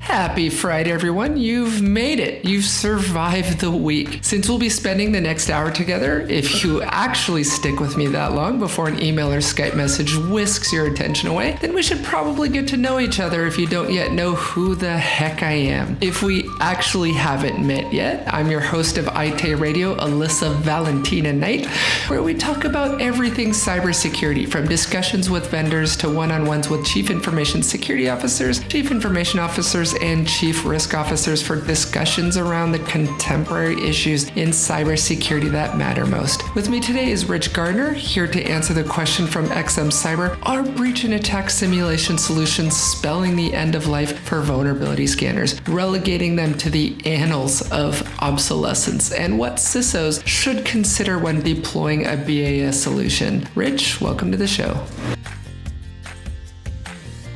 Happy Friday, everyone. You've made it. You've survived the week. Since we'll be spending the next hour together, if you actually stick with me that long before an email or Skype message whisks your attention away, then we should probably get to know each other if you don't yet know who the heck I am. If we actually haven't met yet, I'm your host of IT Radio, Alyssa Valentina Knight, where we talk about everything cybersecurity, from discussions with vendors to one-on-ones with chief information security officers, chief information officers, and chief risk officers for discussions around the contemporary issues in cybersecurity that matter most. With me today is Rich Gardner, here to answer the question from XM Cyber: are breach and attack simulation solutions spelling the end of life for vulnerability scanners, relegating them to the annals of obsolescence, and what CISOs should consider when deploying a BAS solution? Rich, welcome to the show.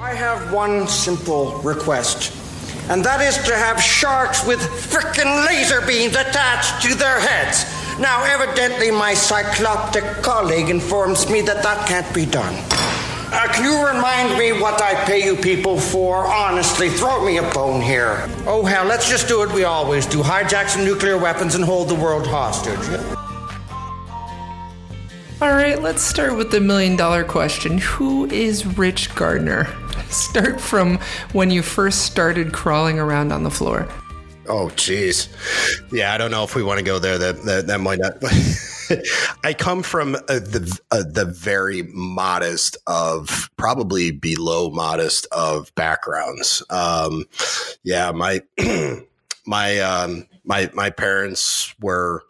I have one simple request, and that is to have sharks with frickin' laser beams attached to their heads. Now, evidently, my cycloptic colleague informs me that that can't be done. Can you remind me what I pay you people for? Honestly, throw me a bone here. Oh, hell, let's just do what we always do. Hijack some nuclear weapons and hold the world hostage. All right, let's start with the million-dollar question. Who is Rich Gardner? Start from when you first started crawling around on the floor. Oh, geez. Yeah, I don't know if we want to go there. That might not. I come from the very modest of, probably below modest of backgrounds. Yeah, my my parents were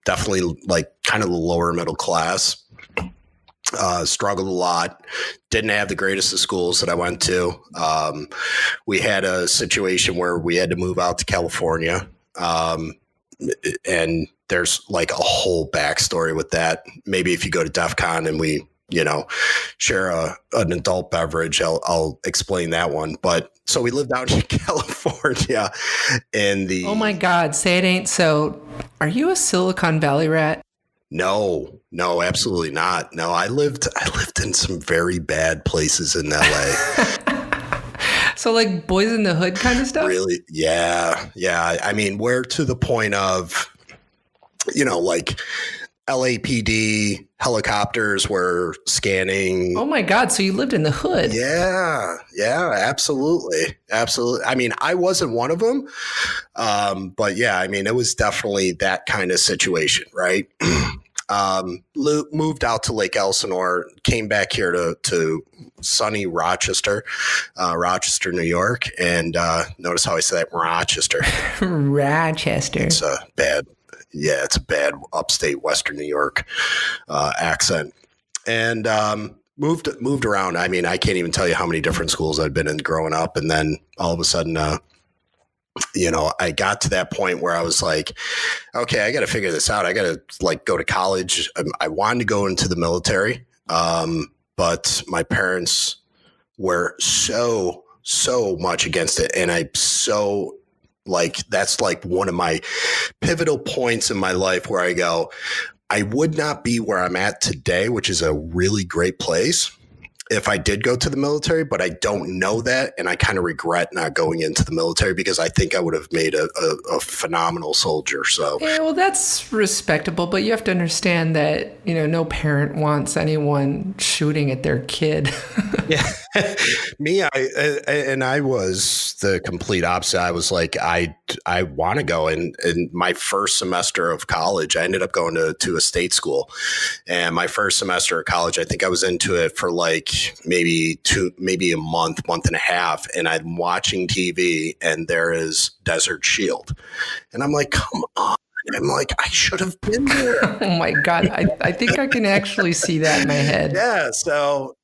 definitely like kind of the lower middle class. Struggled a lot, didn't have the greatest of schools that I went to. We had a situation where we had to move out to California. And there's like a whole backstory with that. Maybe if you go to DEF CON and we, share an adult beverage, I'll explain that one. But so we lived out in California Oh my God, say it ain't so. Are you a Silicon Valley rat? No, absolutely not. No, I lived in some very bad places in LA. So like Boys in the Hood kind of stuff? Really? Yeah. I mean, we're to the point of, like LAPD helicopters were scanning. Oh my God. So you lived in the hood. Yeah, absolutely. I mean, I wasn't one of them. But yeah, I mean, it was definitely that kind of situation, right? Moved out to Lake Elsinore, came back here to sunny Rochester, New York. And notice how I say that, Rochester. Rochester. It's a bad upstate Western New York accent. And moved around. I mean, I can't even tell you how many different schools I'd been in growing up. And then all of a sudden, I got to that point where I was like, okay, I got to figure this out. I got to go to college. I wanted to go into the military. But my parents were so much against it. And that's like one of my pivotal points in my life where I go, I would not be where I'm at today, which is a really great place, if I did go to the military, but I don't know that. And I kind of regret not going into the military because I think I would have made a phenomenal soldier. So, yeah, well, that's respectable, but you have to understand that, no parent wants anyone shooting at their kid. Yeah. Me, I was the complete opposite. I was like, I want to go. And in my first semester of college, I ended up going to a state school. And my first semester of college, I think I was into it for like maybe a month and a half. And I'm watching TV and there is Desert Shield. And I'm like, come on. I'm like, I should have been there. Oh my God. I think I can actually see that in my head. Yeah. So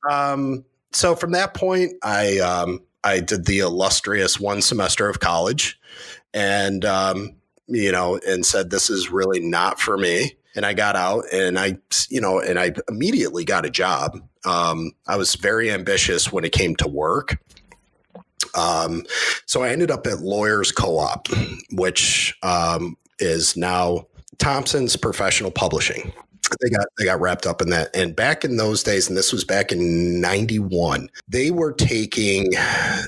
from that point, I did the illustrious one semester of college and, and said, this is really not for me. And I got out and I immediately got a job. I was very ambitious when it came to work. So I ended up at Lawyers Co-op, which is now Thompson's Professional Publishing. They got wrapped up in that. And back in those days, and this was back in 91, they were taking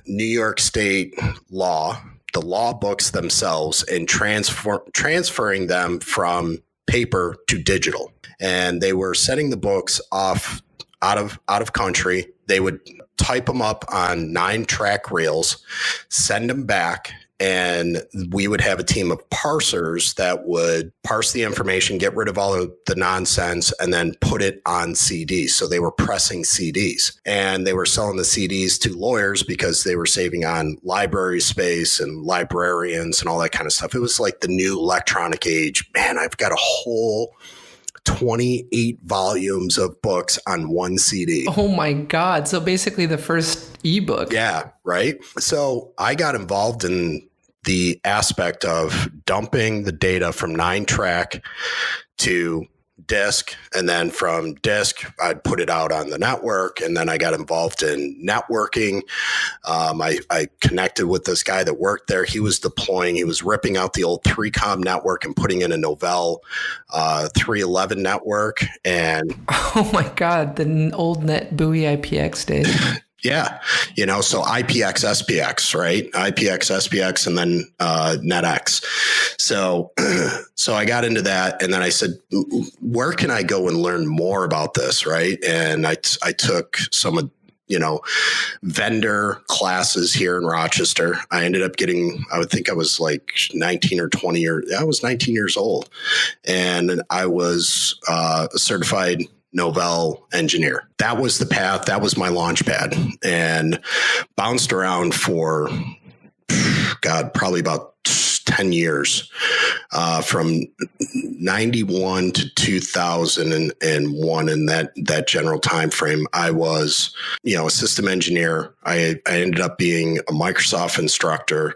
New York State law, the law books themselves, and transferring them from paper to digital. And they were setting the books off out of country. They would type them up on 9-track reels, send them back, and we would have a team of parsers that would parse the information, get rid of all of the nonsense, and then put it on CDs. So they were pressing CDs, and they were selling the CDs to lawyers because they were saving on library space and librarians and all that kind of stuff. It was like the new electronic age. Man, I've got a whole 28 volumes of books on one CD. Oh my God. So basically the first ebook. Yeah, right. So I got involved in the aspect of dumping the data from 9-track to disk, and then from disk I'd put it out on the network, and then I got involved in networking. I connected with this guy that worked there. He was ripping out the old 3Com network and putting in a Novell 311 network. And oh my God, the old net buoy IPX days. yeah, so IPX, SPX, right? IPX, SPX, and then NetX. So I got into that, and then I said, where can I go and learn more about this, right? And I took some vendor classes here in Rochester. I ended up getting, I would think I was like 19 or 20 years. I was 19 years old, and I was a certified Novell engineer. That was the path. That was my launch pad, and bounced around for, probably about 10 years, from 91 to 2001. In that general time frame, I was, a system engineer. I ended up being a Microsoft instructor,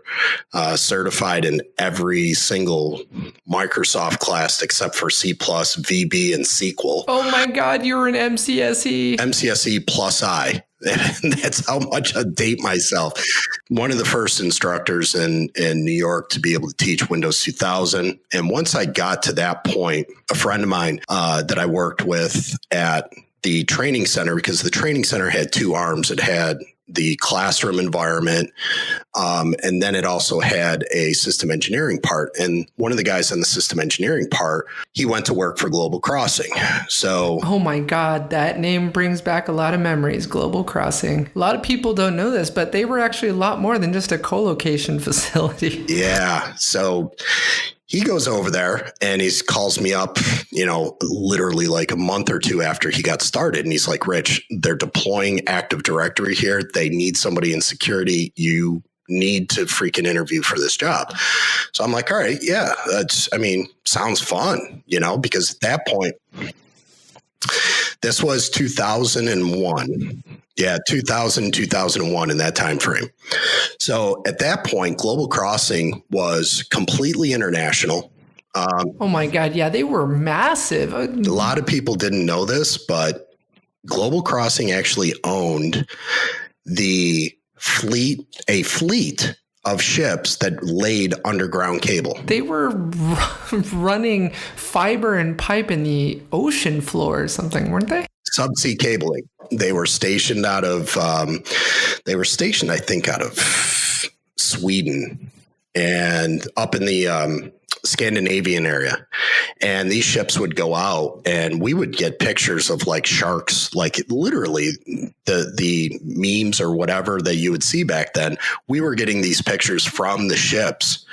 certified in every single Microsoft class except for C++, VB, and SQL. Oh my God, you were an MCSE. MCSE plus I. And that's how much I date myself. One of the first instructors in New York to be able to teach Windows 2000. And once I got to that point, a friend of mine that I worked with at the training center, because the training center had two arms. It had the classroom environment, and then it also had a system engineering part. And one of the guys in the system engineering part, he went to work for Global Crossing. So, oh my God, that name brings back a lot of memories. Global Crossing. A lot of people don't know this, but they were actually a lot more than just a co-location facility. Yeah. So he goes over there and he calls me up, literally like a month or two after he got started. And he's like, Rich, they're deploying Active Directory here. They need somebody in security. You need to freaking interview for this job. So I'm like, all right, yeah, sounds fun, because at that point, this was 2001. Yeah, 2001 in that time frame. So at that point, Global Crossing was completely international. Oh my God, yeah, they were massive. A lot of people didn't know this, but Global Crossing actually owned a fleet of ships that laid underground cable. They were running fiber and pipe in the ocean floor or something, weren't they? Subsea cabling. They were stationed I think, out of Sweden and up in the Scandinavian area. And these ships would go out and we would get pictures of like sharks, like literally the memes or whatever that you would see back then. We were getting these pictures from the ships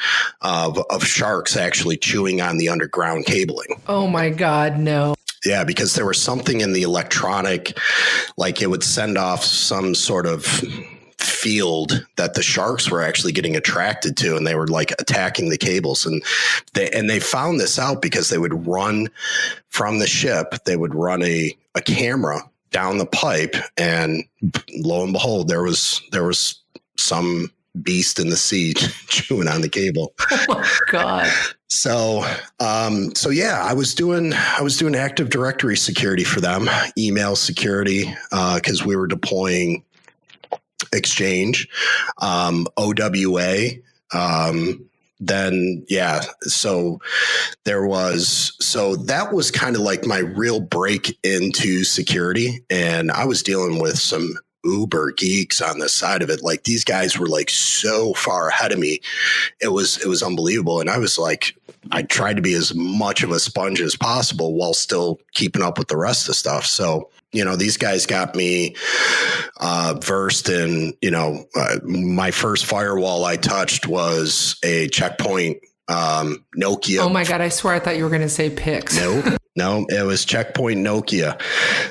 of sharks actually chewing on the underground cabling. Oh my God, no. Yeah, because there was something in the electronic, like it would send off some sort of field that the sharks were actually getting attracted to, and they were like attacking the cables. And they found this out because they would run from the ship, they would run a camera down the pipe, and lo and behold, there was some beast in the sea chewing on the cable. Oh my God. So yeah, I was doing Active Directory security for them, email security, because we were deploying Exchange, OWA, then yeah, so that was kind of like my real break into security. And I was dealing with some uber geeks on the side of it. Like these guys were like so far ahead of me. It was unbelievable. And I was like, I tried to be as much of a sponge as possible while still keeping up with the rest of the stuff. So, these guys got me versed in, my first firewall I touched was a Checkpoint Nokia. Oh my God, I swear I thought you were going to say Pix. No, it was Checkpoint Nokia.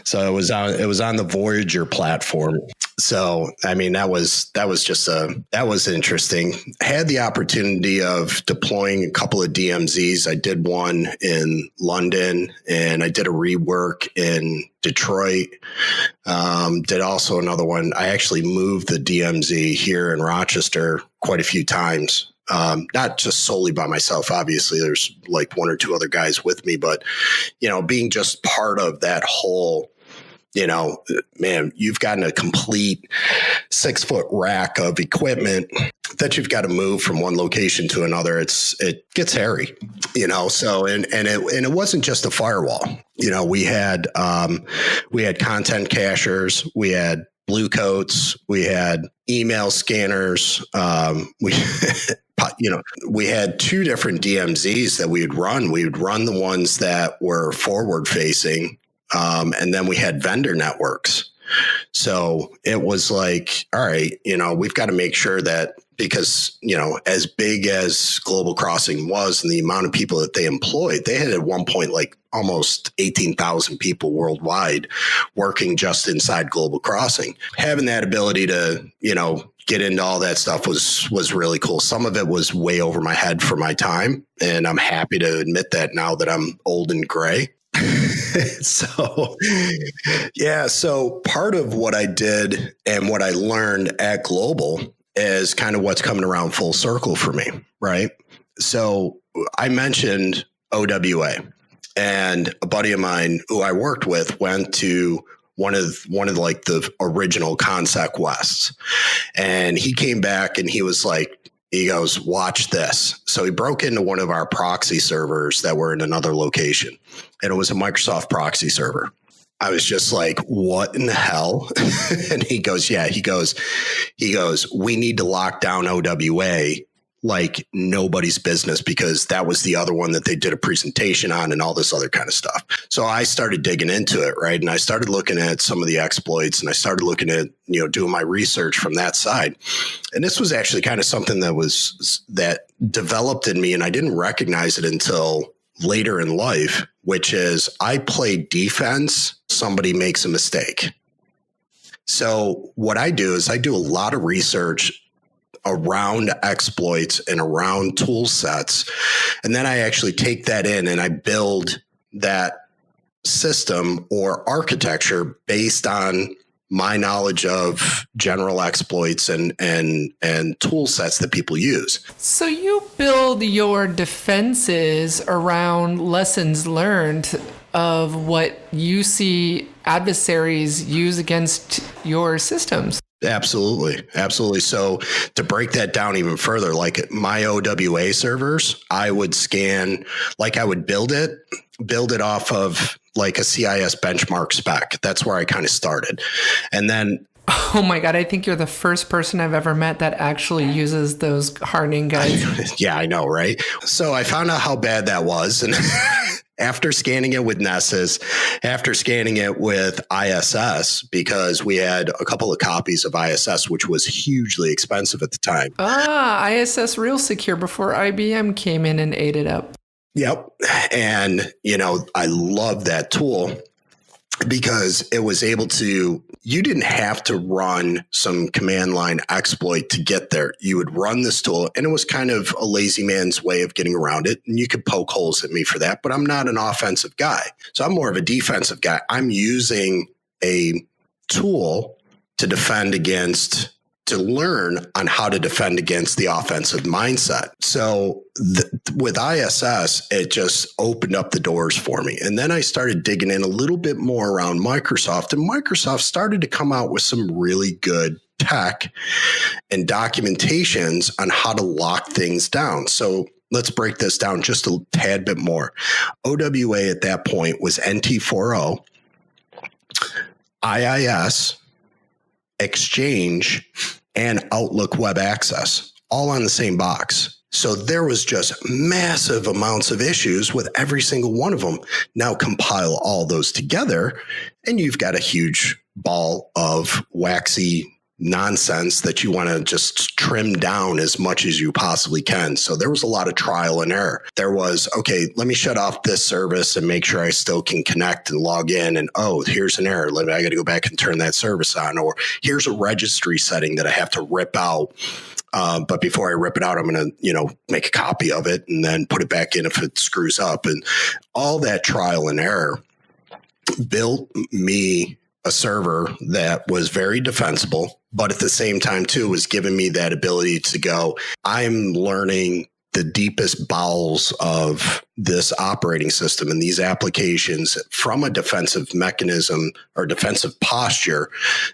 So it was on the Voyager platform. So, I mean, that was interesting. I had the opportunity of deploying a couple of DMZs. I did one in London and I did a rework in Detroit. Did also another one. I actually moved the DMZ here in Rochester quite a few times. Not just solely by myself. Obviously, there's like one or two other guys with me, but, being just part of that whole, man, you've gotten a complete 6-foot rack of equipment that you've got to move from one location to another. It gets hairy, so, and it wasn't just a firewall. We had content cachers, we had blue coats, we had email scanners, we had two different DMZs that we would run. We would run the ones that were forward facing, and then we had vendor networks. So it was like, all right, we've got to make sure that because, as big as Global Crossing was and the amount of people that they employed, they had at one point like almost 18,000 people worldwide working just inside Global Crossing. Having that ability to, get into all that stuff was really cool. Some of it was way over my head for my time. And I'm happy to admit that now that I'm old and gray. So part of what I did and what I learned at Global is kind of what's coming around full circle for me, right? So I mentioned OWA, and a buddy of mine who I worked with went to one of like the original Consec Wests, and he came back and he was like, he goes, watch this. So he broke into one of our proxy servers that were in another location, and it was a Microsoft proxy server. I was just like, what in the hell? And he goes, we need to lock down OWA like nobody's business, because that was the other one that they did a presentation on and all this other kind of stuff. So I started digging into it, right? And I started looking at some of the exploits, and I started looking at, doing my research from that side. And this was actually kind of something that developed in me, and I didn't recognize it until later in life, which is I play defense, somebody makes a mistake. So what I do is I do a lot of research around exploits and around tool sets. And then I actually take that in and I build that system or architecture based on my knowledge of general exploits and tool sets that people use. So you build your defenses around lessons learned of what you see adversaries use against your systems. Absolutely. So to break that down even further, like my OWA servers, I would scan, like I would build it off of like a CIS benchmark spec. That's where I kind of started. And then, oh my God, I think you're the first person I've ever met that actually uses those hardening guides. Yeah, I know, right? So I found out how bad that was. And after scanning it with Nessus, after scanning it with ISS, because we had a couple of copies of ISS, which was hugely expensive at the time. ISS Real Secure before IBM came in and ate it up. Yep. And, I love that tool because it was able to, you didn't have to run some command line exploit to get there. You would run this tool, and it was kind of a lazy man's way of getting around it. And you could poke holes at me for that, but I'm not an offensive guy. So I'm more of a defensive guy. I'm using a tool to defend against, to learn on how to defend against the offensive mindset. So with ISS, it just opened up the doors for me. And then I started digging in a little bit more around Microsoft, and Microsoft started to come out with some really good tech and documentations on how to lock things down. So let's break this down just a tad bit more. OWA at that point was NT40, IIS, Exchange, and Outlook Web Access, all on the same box. So there was just massive amounts of issues with every single one of them. Now compile all those together, and you've got a huge ball of waxy nonsense that you want to just trim down as much as you possibly can. So there was a lot of trial and error. There was, okay, let me shut off this service and make sure I still can connect and log in. And oh, here's an error. I got to go back and turn that service on. Or here's a registry setting that I have to rip out. But before I rip it out, I'm going to, make a copy of it and then put it back in if it screws up. And all that trial and error built me a server that was very defensible, but at the same time, too, was giving me that ability to go, I'm learning the deepest bowels of this operating system and these applications from a defensive mechanism or defensive posture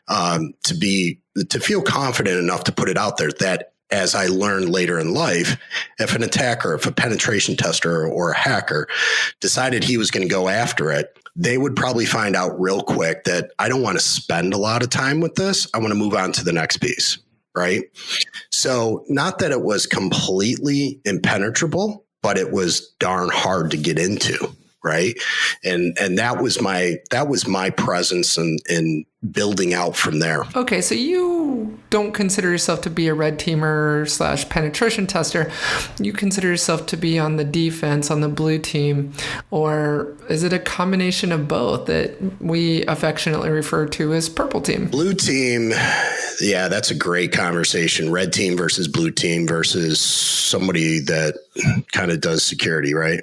to feel confident enough to put it out there that, as I learned later in life, if an attacker, if a penetration tester or a hacker decided he was going to go after it, they would probably find out real quick that I don't want to spend a lot of time with this. I want to move on to the next piece, right? So not that it was completely impenetrable, but it was darn hard to get into, right? And that was my presence in building out from there. Okay, so you don't consider yourself to be a red teamer / penetration tester. You consider yourself to be on the defense, on the blue team, or is it a combination of both that we affectionately refer to as purple team? Blue team, yeah, that's a great conversation. Red team versus blue team versus somebody that kind of does security, right?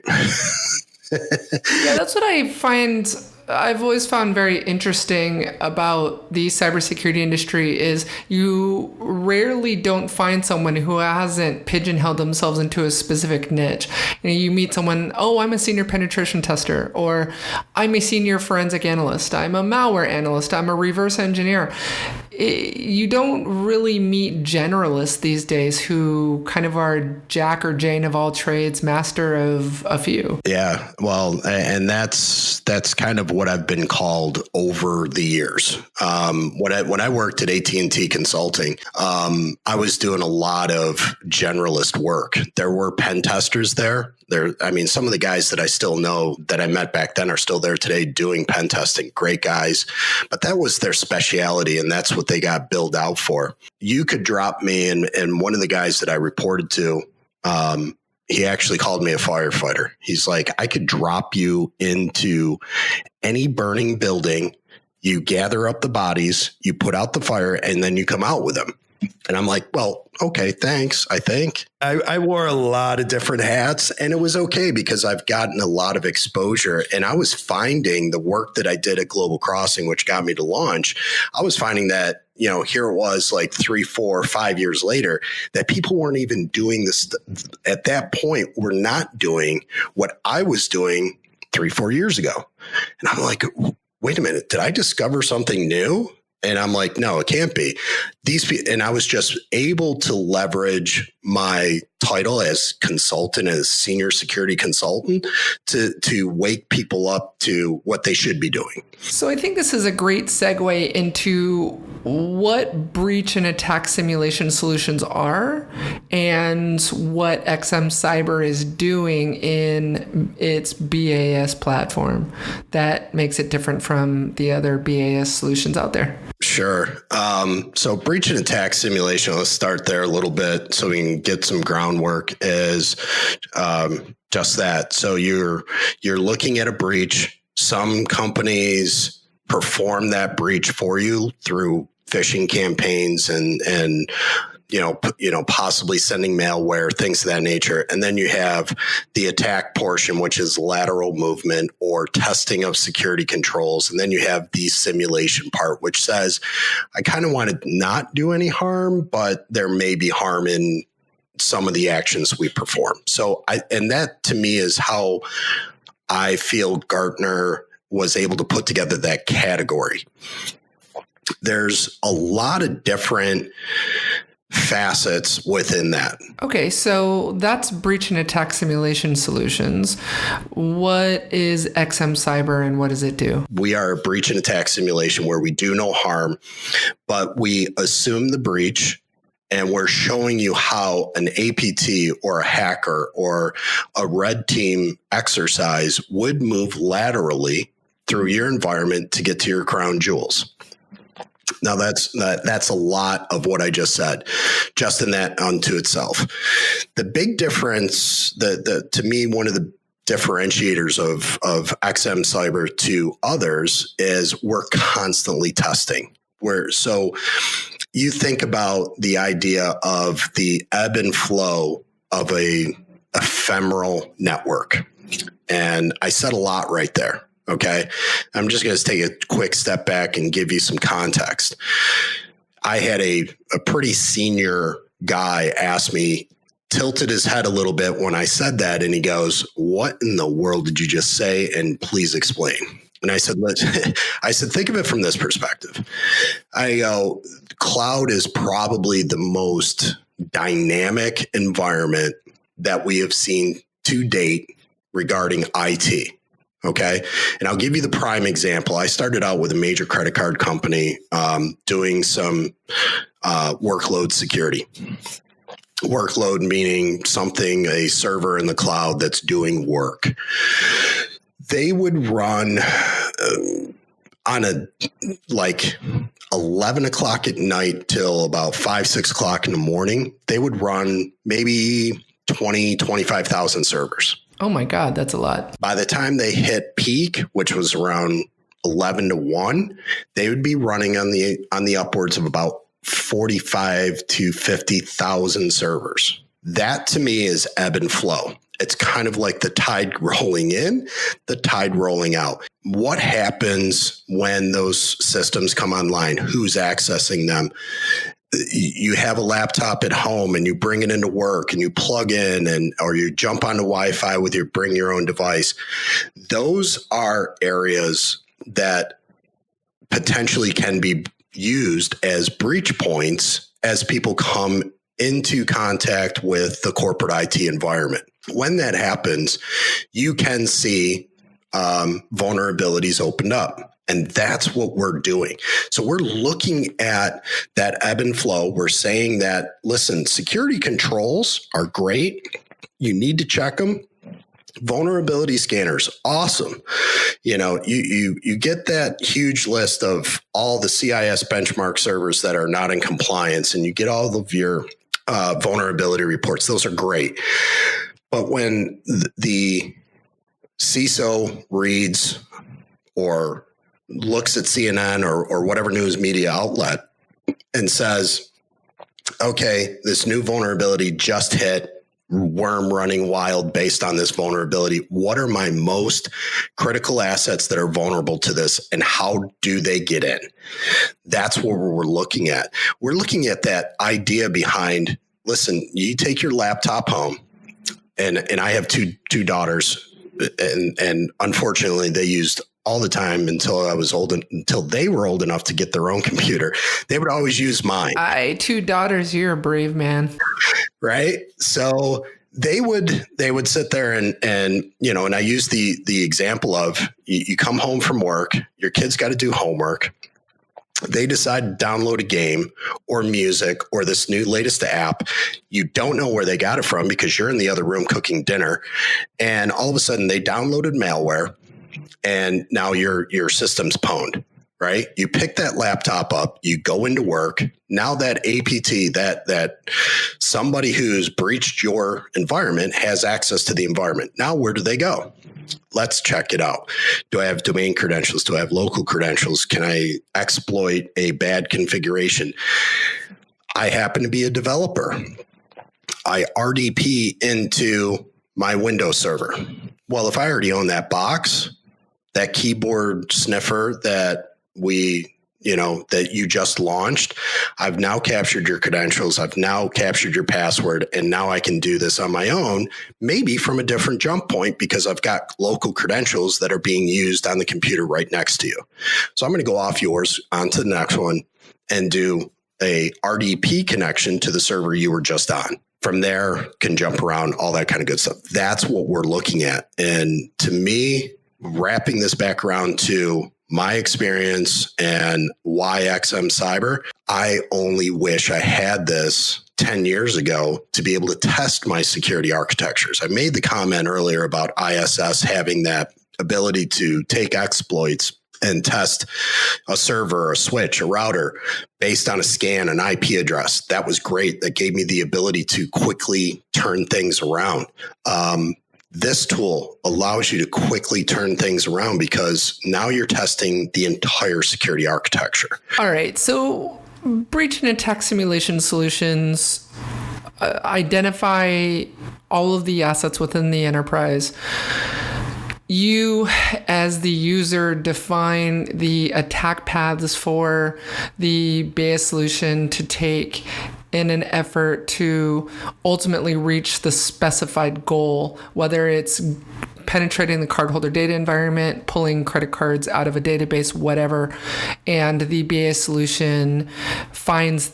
Yeah, that's what I've always found very interesting about the cybersecurity industry is you rarely don't find someone who hasn't pigeonholed themselves into a specific niche. You meet someone, oh, I'm a senior penetration tester, or I'm a senior forensic analyst, I'm a malware analyst, I'm a reverse engineer. You don't really meet generalists these days who kind of are Jack or Jane of all trades, master of a few. Yeah, well, and that's kind of what I've been called over the years. When I worked at AT&T Consulting, I was doing a lot of generalist work. There were pen testers there. Some of the guys that I still know that I met back then are still there today doing pen testing. Great guys, but that was their specialty, and that's what they got billed out for. You could drop me, and one of the guys that I reported to, he actually called me a firefighter. He's like, I could drop you into any burning building. You gather up the bodies, you put out the fire, and then you come out with them. And I'm like, well, okay, thanks. I think I wore a lot of different hats, and it was okay because I've gotten a lot of exposure, and I was finding the work that I did at Global Crossing, which got me to launch. I was finding that, here it was like 3, 4, 5 years later that people weren't even doing this at that point. Were not doing what I was doing 3, 4 years ago. And I'm like, wait a minute, did I discover something new? And I'm like, no, it can't be. And I was just able to leverage my title as consultant, as senior security consultant, to wake people up to what they should be doing. So I think this is a great segue into what breach and attack simulation solutions are and what XM Cyber is doing in its BAS platform that makes it different from the other BAS solutions out there. Sure. So breach and attack simulation, let's start there a little bit so we can get some groundwork, is just that. So you're looking at a breach. Some companies perform that breach for you through phishing campaigns and possibly sending malware, things of that nature. And then you have the attack portion, which is lateral movement or testing of security controls. And then you have the simulation part, which says, I kind of want to not do any harm, but there may be harm in some of the actions we perform. And that to me is how I feel Gartner was able to put together that category. There's a lot of different facets within that. Okay, so that's breach and attack simulation solutions. What is XM Cyber and what does it do? We are a breach and attack simulation where we do no harm, but we assume the breach and we're showing you how an APT or a hacker or a red team exercise would move laterally through your environment to get to your crown jewels. Now that's a lot of what I just said, just in that unto itself. The big difference, to me, one of the differentiators of XM Cyber to others is we're constantly testing. So you think about the idea of the ebb and flow of a ephemeral network, and I said a lot right there. Okay. I'm just going to take a quick step back and give you some context. I had a pretty senior guy ask me, tilted his head a little bit when I said that. And he goes, "What in the world did you just say? And please explain." And I said, think of it from this perspective. I go, cloud is probably the most dynamic environment that we have seen to date regarding IT. Okay. And I'll give you the prime example. I started out with a major credit card company doing some workload security. Workload meaning a server in the cloud that's doing work. They would run on 11 o'clock at night till about 5, 6 o'clock in the morning. They would run maybe 20, 25,000 servers. Oh my God, that's a lot. By the time they hit peak, which was around 11 to 1, they would be running on the upwards of about 45 to 50,000 servers. That to me is ebb and flow. It's kind of like the tide rolling in, the tide rolling out. What happens when those systems come online? Who's accessing them? You have a laptop at home and you bring it into work and you plug in or you jump onto Wi-Fi with bring your own device. Those are areas that potentially can be used as breach points as people come into contact with the corporate IT environment. When that happens, you can see vulnerabilities opened up. And that's what we're doing. So we're looking at that ebb and flow. We're saying that, listen, security controls are great. You need to check them. Vulnerability scanners, awesome. You get that huge list of all the CIS benchmark servers that are not in compliance, and you get all of your vulnerability reports. Those are great. But when the CISO reads or looks at CNN or whatever news media outlet and says, okay, this new vulnerability just hit, worm running wild based on this vulnerability. What are my most critical assets that are vulnerable to this, and how do they get in? That's what we're looking at. We're looking at that idea behind, listen, you take your laptop home, and I have two daughters, and unfortunately they used all the time until they were old enough to get their own computer. They would always use mine. 2 daughters, you're a brave man. Right. So they would sit there and I use the example of you come home from work, your kid's got to do homework. They decide to download a game or music or this new latest app. You don't know where they got it from because you're in the other room cooking dinner. And all of a sudden they downloaded malware. And now your system's pwned, right? You pick that laptop up, you go into work. Now that APT, that somebody who's breached your environment has access to the environment. Now, where do they go? Let's check it out. Do I have domain credentials? Do I have local credentials? Can I exploit a bad configuration? I happen to be a developer. I RDP into my Windows server. Well, if I already own that box, that keyboard sniffer that we that you just launched. I've now captured your credentials. I've now captured your password. And now I can do this on my own, maybe from a different jump point because I've got local credentials that are being used on the computer right next to you. So I'm going to go off yours onto the next one and do a RDP connection to the server you were just on. From there, can jump around, all that kind of good stuff. That's what we're looking at. And to me, wrapping this back around to my experience and why XM Cyber, I only wish I had this 10 years ago to be able to test my security architectures. I made the comment earlier about ISS having that ability to take exploits and test a server, a switch, a router based on a scan, an IP address. That was great. That gave me the ability to quickly turn things around. This tool allows you to quickly turn things around because now you're testing the entire security architecture. All right. So breach and attack simulation solutions identify all of the assets within the enterprise. You, as the user, define the attack paths for the BAS solution to take in an effort to ultimately reach the specified goal, whether it's penetrating the cardholder data environment, pulling credit cards out of a database, whatever. And the BAS solution finds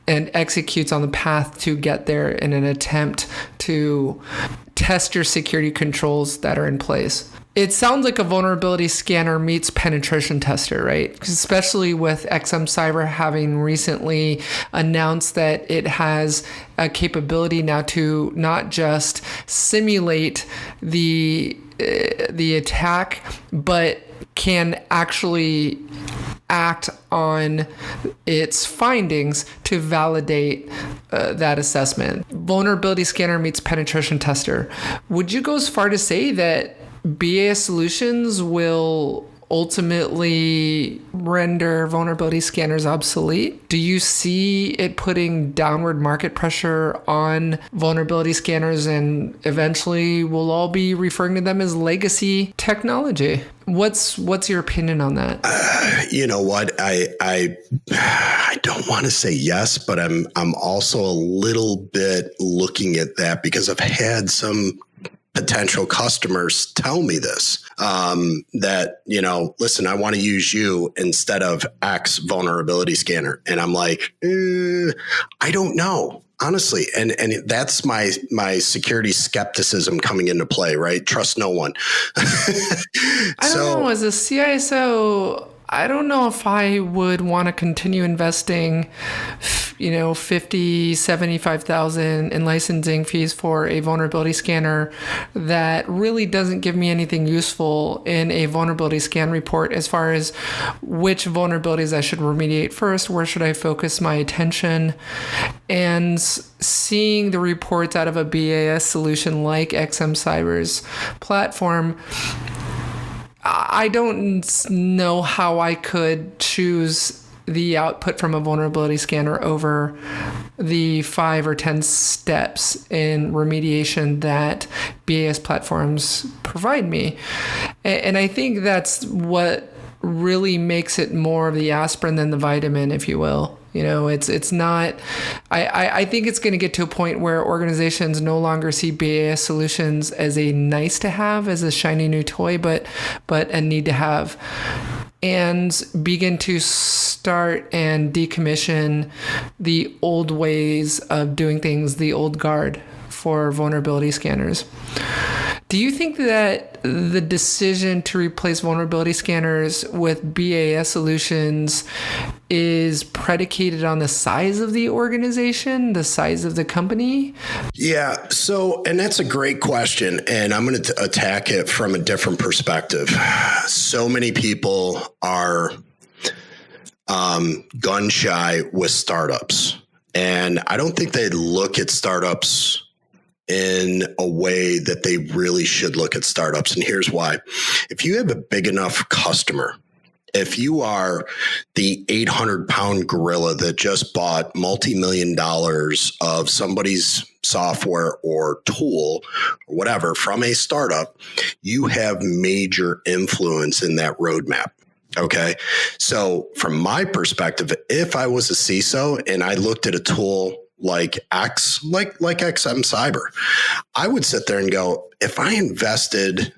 and executes on the path to get there in an attempt to test your security controls that are in place. It sounds like a vulnerability scanner meets penetration tester, right? Especially with XM Cyber having recently announced that it has a capability now to not just simulate the attack, but can actually act on its findings to validate that assessment. Vulnerability scanner meets penetration tester. Would you go as far to say that BAS solutions will ultimately render vulnerability scanners obsolete? Do you see it putting downward market pressure on vulnerability scanners and eventually we'll all be referring to them as legacy technology? What's your opinion on that? You know what? I don't want to say yes, but I'm also a little bit looking at that because I've had some potential customers tell me this, that, listen, I want to use you instead of X vulnerability scanner. And I'm like, I don't know, honestly. And that's my security skepticism coming into play, right? Trust no one. I don't know. As a CISO, I don't know if I would want to continue investing, $50,000, $75,000 in licensing fees for a vulnerability scanner that really doesn't give me anything useful in a vulnerability scan report as far as which vulnerabilities I should remediate first, where should I focus my attention, and seeing the reports out of a BAS solution like XM Cyber's platform. I don't know how I could choose the output from a vulnerability scanner over the 5 or 10 steps in remediation that BAS platforms provide me. And I think that's what really makes it more of the aspirin than the vitamin, if you will. It's not, I think it's going to get to a point where organizations no longer see BAS solutions as a nice to have, as a shiny new toy, but a need to have, and begin to start and decommission the old ways of doing things, the old guard for vulnerability scanners. Do you think that the decision to replace vulnerability scanners with BAS solutions is predicated on the size of the organization, the size of the company? Yeah. And that's a great question. And I'm going to attack it from a different perspective. So many people are gun shy with startups. And I don't think they look at startups in a way that they really should look at startups. And here's why. If you have a big enough customer, if you are the 800-pound gorilla that just bought multi-million dollars of somebody's software or tool or whatever from a startup, you have major influence in that roadmap. Okay. So from my perspective, if I was a CISO and I looked at a tool like XM Cyber, I would sit there and go, if I invested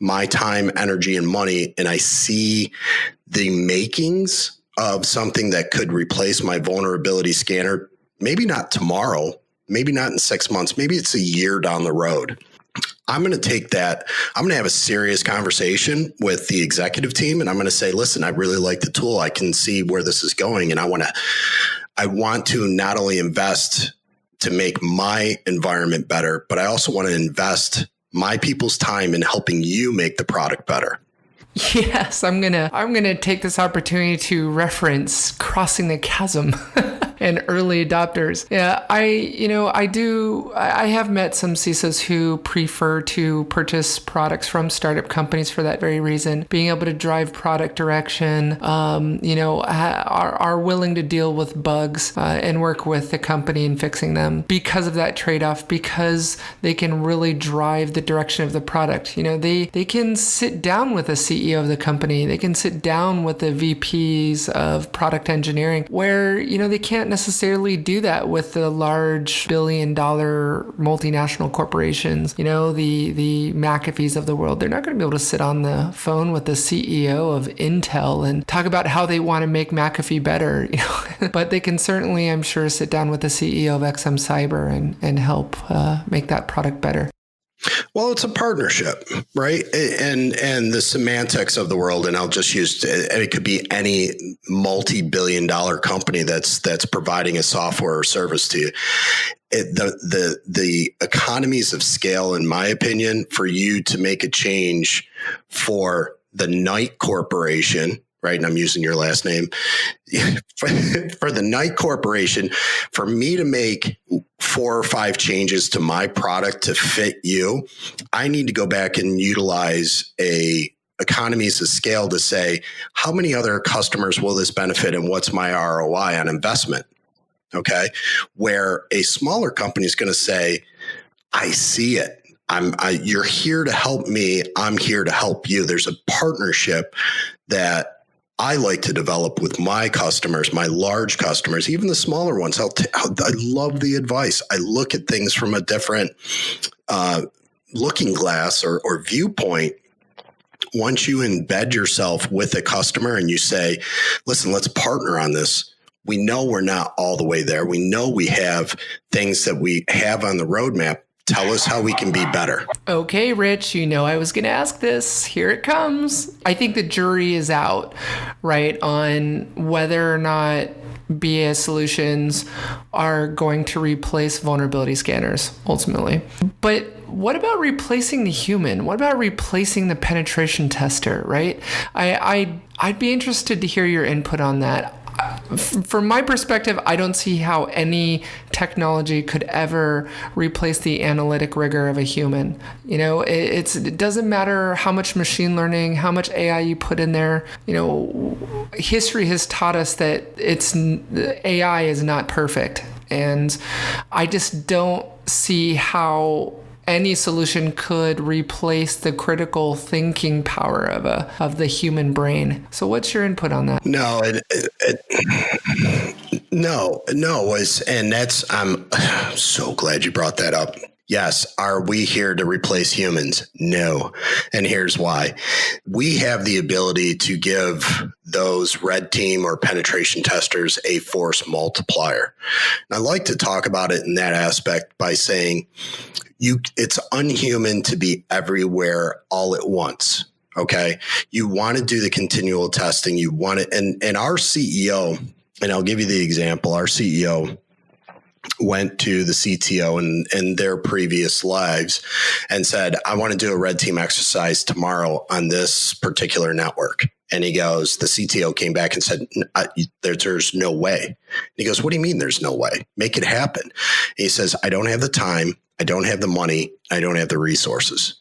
my time, energy, and money, and I see the makings of something that could replace my vulnerability scanner, maybe not tomorrow, maybe not in 6 months, maybe it's a year down the road. I'm going to take that. I'm going to have a serious conversation with the executive team. And I'm going to say, listen, I really like the tool. I can see where this is going. And I want to not only invest to make my environment better, but I also want to invest my people's time in helping you make the product better. Yes, I'm gonna take this opportunity to reference Crossing the Chasm and early adopters. Yeah, I have met some CISOs who prefer to purchase products from startup companies for that very reason, being able to drive product direction, are willing to deal with bugs and work with the company in fixing them because of that trade-off, because they can really drive the direction of the product. They can sit down with a CEO of the company. They can sit down with the VPs of product engineering, where, they can't necessarily do that with the large billion-dollar multinational corporations, the McAfees of the world. They're not going to be able to sit on the phone with the CEO of Intel and talk about how they want to make McAfee better, but they can certainly, I'm sure, sit down with the CEO of XM Cyber and help make that product better. Well, it's a partnership, right? And the semantics of the world, and I'll just use, it could be any multi-billion-dollar company that's providing a software or service to you. The economies of scale, in my opinion, for you to make a change for the Knight Corporation, right? And I'm using your last name for the Knight Corporation, for me to make 4 or 5 changes to my product to fit you, I need to go back and utilize economies of scale to say, how many other customers will this benefit and what's my ROI on investment? Okay. Where a smaller company is going to say, I see it. You're here to help me. I'm here to help you. There's a partnership that I like to develop with my customers, my large customers, even the smaller ones. I love the advice. I look at things from a different looking glass or viewpoint. Once you embed yourself with a customer and you say, listen, let's partner on this. We know we're not all the way there. We know we have things that we have on the roadmap. Tell us how we can be better. Okay, Rich, I was going to ask this. Here it comes. I think the jury is out, right, on whether or not BAS solutions are going to replace vulnerability scanners, ultimately. But what about replacing the human? What about replacing the penetration tester, right? I'd be interested to hear your input on that. From my perspective, I don't see how any technology could ever replace the analytic rigor of a human. It doesn't matter how much machine learning, how much AI you put in there. History has taught us that AI is not perfect. And I just don't see how any solution could replace the critical thinking power of the human brain. So what's your input on that? No, and I'm so glad you brought that up. Yes. Are we here to replace humans? No. And here's why. We have the ability to give those red team or penetration testers a force multiplier. And I like to talk about it in that aspect by saying it's unhuman to be everywhere all at once. Okay. You want to do the continual testing. You want it. And our CEO, and I'll give you the example, our CEO went to the CTO in their previous lives and said, I want to do a red team exercise tomorrow on this particular network. And he goes, the CTO came back and said, there's no way. And he goes, what do you mean there's no way? Make it happen. And he says, I don't have the time. I don't have the money. I don't have the resources.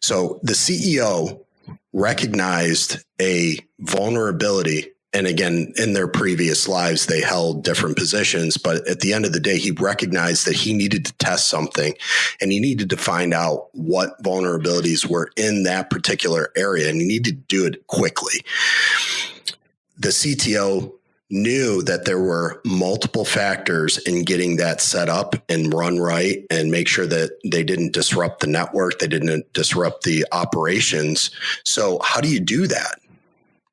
So the CEO recognized a vulnerability and again, in their previous lives, they held different positions. But at the end of the day, he recognized that he needed to test something and he needed to find out what vulnerabilities were in that particular area. And he needed to do it quickly. The CTO knew that there were multiple factors in getting that set up and run right and make sure that they didn't disrupt the network. They didn't disrupt the operations. So how do you do that?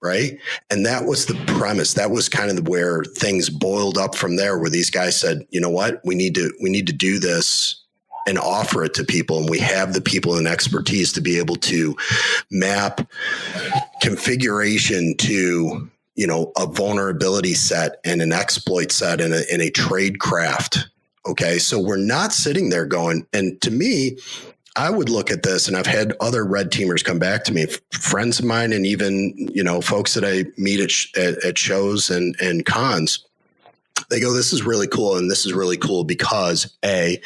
Right. And that was the premise. That was kind of where things boiled up from there, where these guys said, you know what, we need to do this and offer it to people. And we have the people and expertise to be able to map configuration to, you know, a vulnerability set and an exploit set and a trade craft. Okay. So we're not sitting there going, and to me, I would look at this, and I've had other red teamers come back to me, friends of mine, and even, you know, folks that I meet at shows and cons. They go, this is really cool. And this is really cool because A,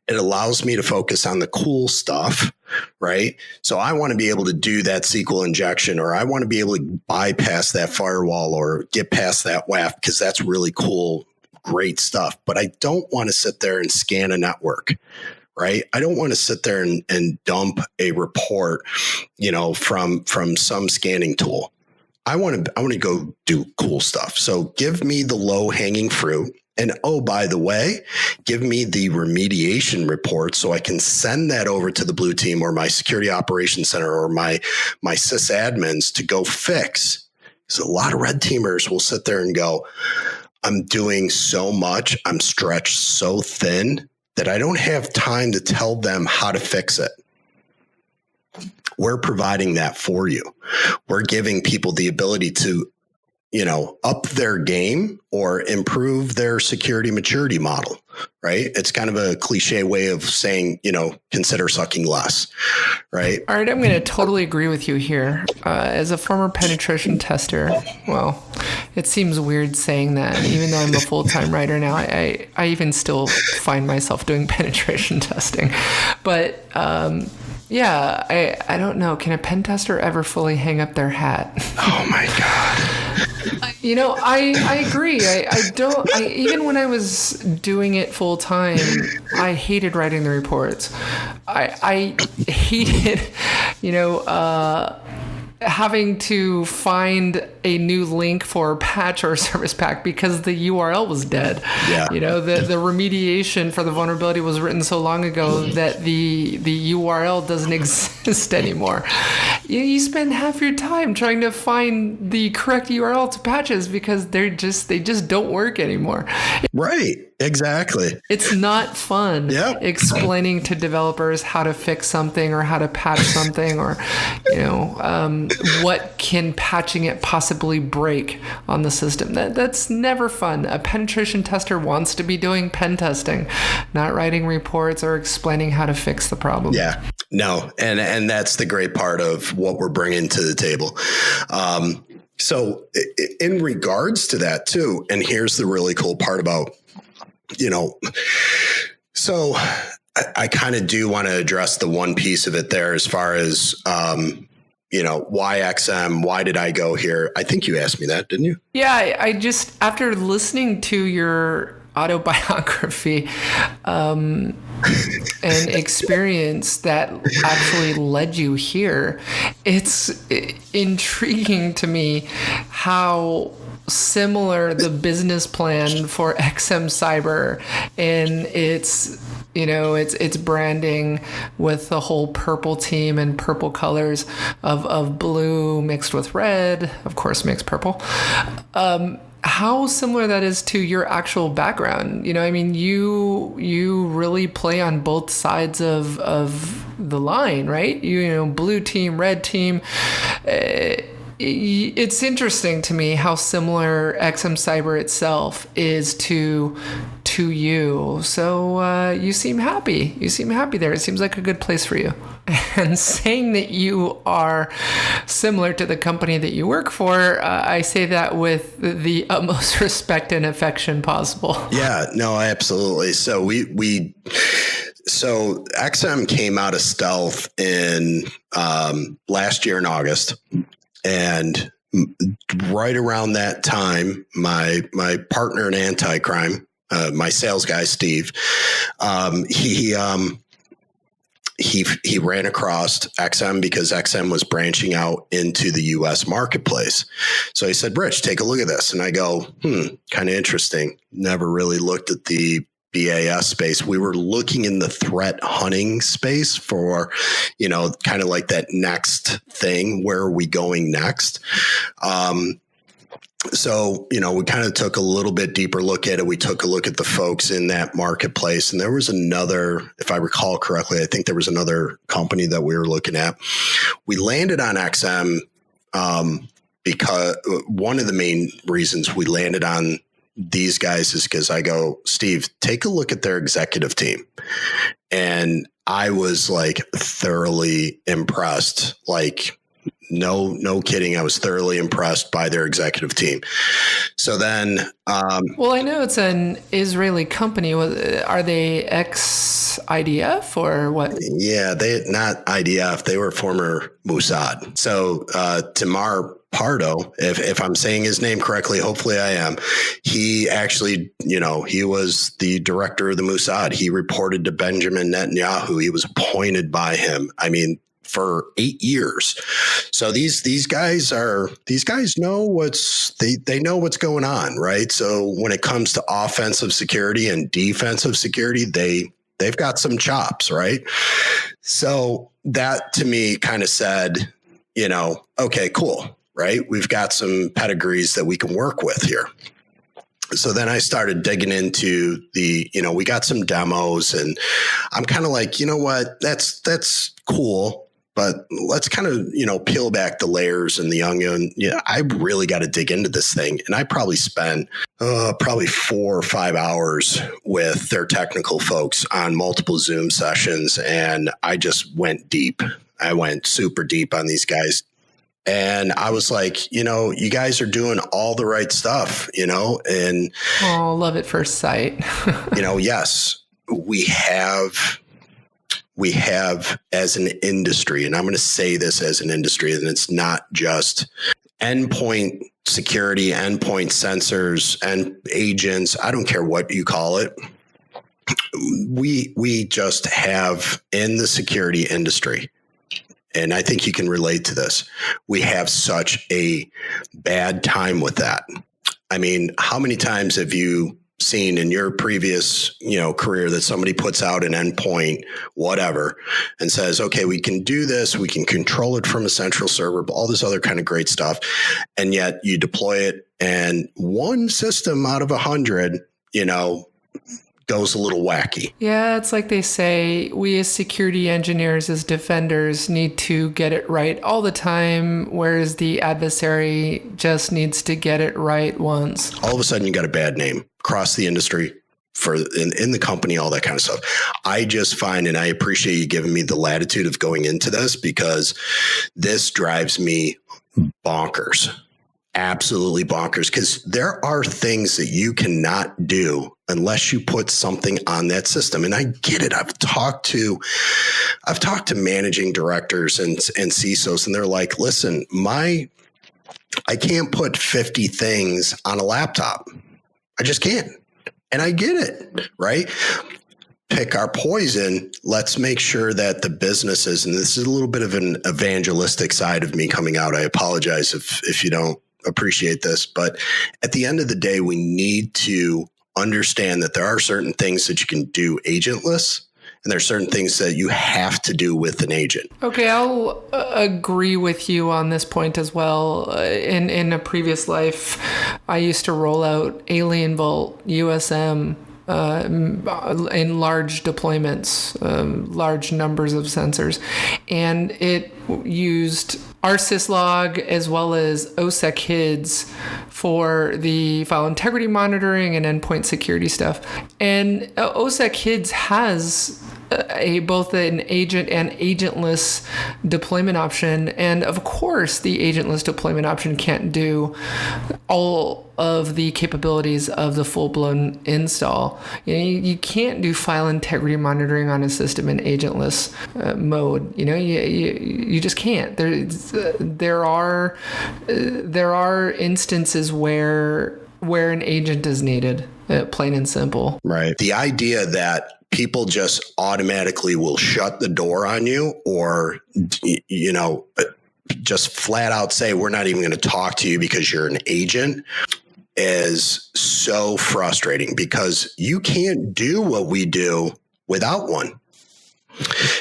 it allows me to focus on the cool stuff, right? So I want to be able to do that SQL injection, or I want to be able to bypass that firewall or get past that WAF because that's really cool, great stuff. But I don't want to sit there and scan a network. Right. I don't want to sit there and dump a report, you know, from some scanning tool. I want to go do cool stuff. So give me the low hanging fruit. And oh, by the way, give me the remediation report so I can send that over to the blue team or my security operations center or my sysadmins to go fix. So a lot of red teamers will sit there and go, I'm doing so much. I'm stretched so thin that I don't have time to tell them how to fix it. We're providing that for you. We're giving people the ability to, you know, up their game or improve their security maturity model, right? It's kind of a cliche way of saying, you know, consider sucking less, right? All right, I'm going to totally agree with you here. As a former penetration tester, well, it seems weird saying that, even though I'm a full-time writer now. I even still find myself doing penetration testing. But yeah, I don't know. Can a pen tester ever fully hang up their hat? Oh my God. You know, I agree. Even when I was doing it full time, I hated writing the reports. I hated, you know, having to find a new link for a patch or a service pack because the URL was dead. Yeah. You know, the remediation for the vulnerability was written so long ago that the URL doesn't exist anymore. You spend half your time trying to find the correct URL to patches because they just don't work anymore. Right. Exactly. It's not fun explaining to developers how to fix something or how to patch something or, you know, what can patching it possibly break on the system. That's never fun. A penetration tester wants to be doing pen testing, not writing reports or explaining how to fix the problem. Yeah. No. And that's the great part of what we're bringing to the table. So in regards to that too, and here's the really cool part about, you know, so I kind of do want to address the one piece of it there as far as, you know, why XM? Why did I go here? I think you asked me that, didn't you? Yeah, I just, after listening to your autobiography and experience that actually led you here, it's intriguing to me how similar the business plan for XM Cyber and its, you know, its branding with the whole purple team and purple colors of blue mixed with red, of course makes purple. How similar that is to your actual background. You know, I mean, you really play on both sides of the line, right? You know, blue team, red team. It's interesting to me how similar XM Cyber itself is to you. So you seem happy. You seem happy there. It seems like a good place for you. And saying that you are similar to the company that you work for, I say that with the utmost respect and affection possible. Yeah, no, absolutely. So so XM came out of stealth in last year in August. And right around that time, my partner in anti-crime, my sales guy, Steve, he ran across XM because XM was branching out into the US marketplace. So he said, Rich, take a look at this. And I go, kind of interesting. Never really looked at the BAS space. We were looking in the threat hunting space for, kind of like that next thing. Where are we going next? So, we kind of took a little bit deeper look at it. We took a look at the folks in that marketplace. And there was another, if I recall correctly, I think there was another company that we were looking at. We landed on XM because one of the main reasons we landed on these guys is because I go, Steve, take a look at their executive team. And I was like thoroughly impressed, no kidding. I was thoroughly impressed by their executive team. So then, well, I know it's an Israeli company. Are they ex-IDF or what? Yeah, they not IDF. They were former Mossad. So Tamar Pardo, if I'm saying his name correctly, hopefully I am. He actually, he was the director of the Mossad. He reported to Benjamin Netanyahu. He was appointed by him. I mean, for 8 years. So these guys know they know what's going on, right? So when it comes to offensive security and defensive security, they've got some chops, right? So that to me kind of said, okay, cool, right? We've got some pedigrees that we can work with here. So then I started digging into we got some demos, and I'm kind of like, you know what, that's cool. But let's kind of, peel back the layers and the onion. I really got to dig into this thing. And I probably spent 4 or 5 hours with their technical folks on multiple Zoom sessions. And I just went deep. I went super deep on these guys. And I was like, you guys are doing all the right stuff, and oh, love at first sight. Yes, we have as an industry, and I'm going to say this as an industry, and it's not just endpoint security, endpoint sensors, and agents. I don't care what you call it. We just have in the security industry, and I think you can relate to this, we have such a bad time with that. I mean, how many times have you seen in your previous, career that somebody puts out an endpoint, whatever, and says, okay, we can do this. We can control it from a central server, all this other kind of great stuff. And yet you deploy it and one system out of 100, goes a little wacky. Yeah, it's like they say, we as security engineers, as defenders, need to get it right all the time, whereas the adversary just needs to get it right once. All of a sudden, you got a bad name across the industry, in the company, all that kind of stuff. I just find, and I appreciate you giving me the latitude of going into this, because this drives me bonkers. Absolutely bonkers, because there are things that you cannot do unless you put something on that system. And I get it. I've talked to managing directors and CISOs, and they're like, listen, I can't put 50 things on a laptop. I just can't. And I get it, right? Pick our poison. Let's make sure that the businesses, and this is a little bit of an evangelistic side of me coming out. I apologize if you don't appreciate this, but at the end of the day, we need to understand that there are certain things that you can do agentless, and there are certain things that you have to do with an agent. Okay, I'll agree with you on this point as well. In a previous life, I used to roll out Alien Vault, USM, in large deployments, large numbers of sensors. And it used RSysLog as well as OSEC HIDs for the file integrity monitoring and endpoint security stuff. And OSEC HIDs has both an agent and agentless deployment option. And of course, the agentless deployment option can't do all of the capabilities of the full-blown install. You can't do file integrity monitoring on a system in agentless mode. You just can't. There are instances where an agent is needed, plain and simple. Right. The idea that people just automatically will shut the door on you, or, just flat out say, we're not even going to talk to you because you're an agent, is so frustrating, because you can't do what we do without one.